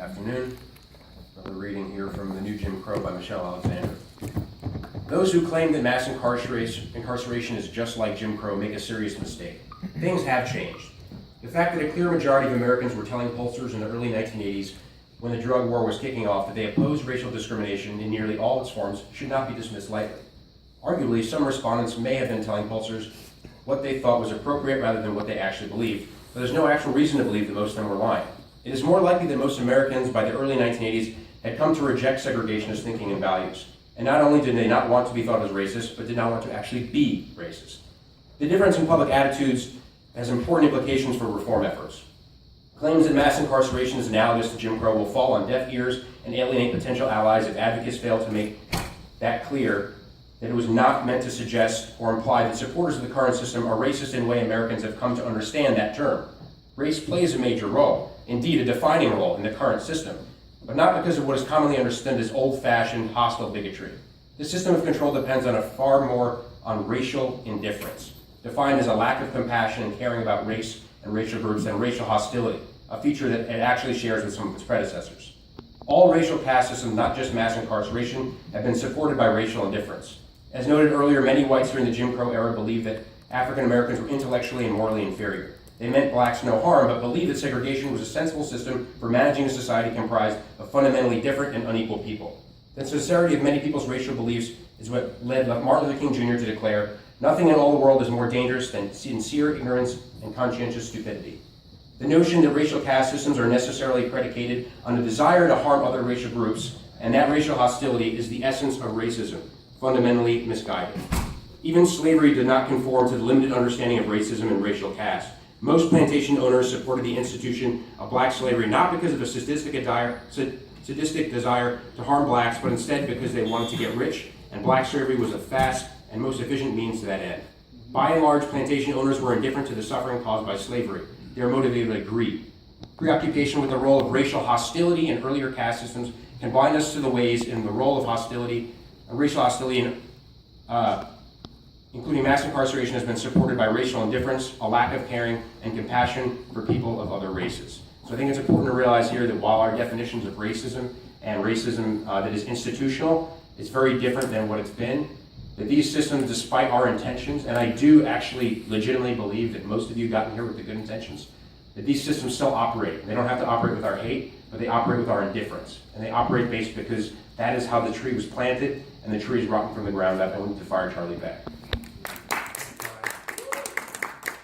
Afternoon. Another reading here from The New Jim Crow by Michelle Alexander. Those who claim that mass incarceration is just like Jim Crow make a serious mistake. Things have changed. The fact that a clear majority of Americans were telling pollsters in the early 1980s, when the drug war was kicking off, that they opposed racial discrimination in nearly all its forms should not be dismissed lightly. Arguably, some respondents may have been telling pollsters what they thought was appropriate rather than what they actually believed, but there's no actual reason to believe that most of them were lying. It is more likely that most Americans by the early 1980s had come to reject segregationist thinking and values. And not only did they not want to be thought as racist, but did not want to actually be racist. The difference in public attitudes has important implications for reform efforts. Claims that mass incarceration is analogous to Jim Crow will fall on deaf ears and alienate potential allies if advocates fail to make that clear, that it was not meant to suggest or imply that supporters of the current system are racist in the way Americans have come to understand that term. Race plays a major role, indeed a defining role in the current system, but not because of what is commonly understood as old-fashioned hostile bigotry. The system of control depends on far more on racial indifference, defined as a lack of compassion and caring about race and racial groups, and racial hostility, a feature that it actually shares with some of its predecessors. All racial caste systems, not just mass incarceration, have been supported by racial indifference. As noted earlier, many whites during the Jim Crow era believed that African Americans were intellectually and morally inferior. They meant blacks no harm, but believed that segregation was a sensible system for managing a society comprised of fundamentally different and unequal people. The sincerity of many people's racial beliefs is what led Martin Luther King Jr. to declare, "Nothing in all the world is more dangerous than sincere ignorance and conscientious stupidity." The notion that racial caste systems are necessarily predicated on a desire to harm other racial groups, and that racial hostility is the essence of racism, fundamentally misguided. Even slavery did not conform to the limited understanding of racism and racial caste. Most plantation owners supported the institution of black slavery not because of a sadistic desire to harm blacks, but instead because they wanted to get rich, and black slavery was a fast and most efficient means to that end. By and large, plantation owners were indifferent to the suffering caused by slavery. They were motivated by greed. Preoccupation with the role of racial hostility in earlier caste systems can blind us to the ways in the role of hostility, racial hostility, including mass incarceration, has been supported by racial indifference, a lack of caring, and compassion for people of other races. So I think it's important to realize here that while our definitions of racism and racism that is institutional is very different than what it's been, that these systems, despite our intentions, and I do actually legitimately believe that most of you got in here with the good intentions, that these systems still operate. They don't have to operate with our hate, but they operate with our indifference. And they operate based because that is how the tree was planted, and the tree is rotten from the ground up, and we need to fire Charlie back.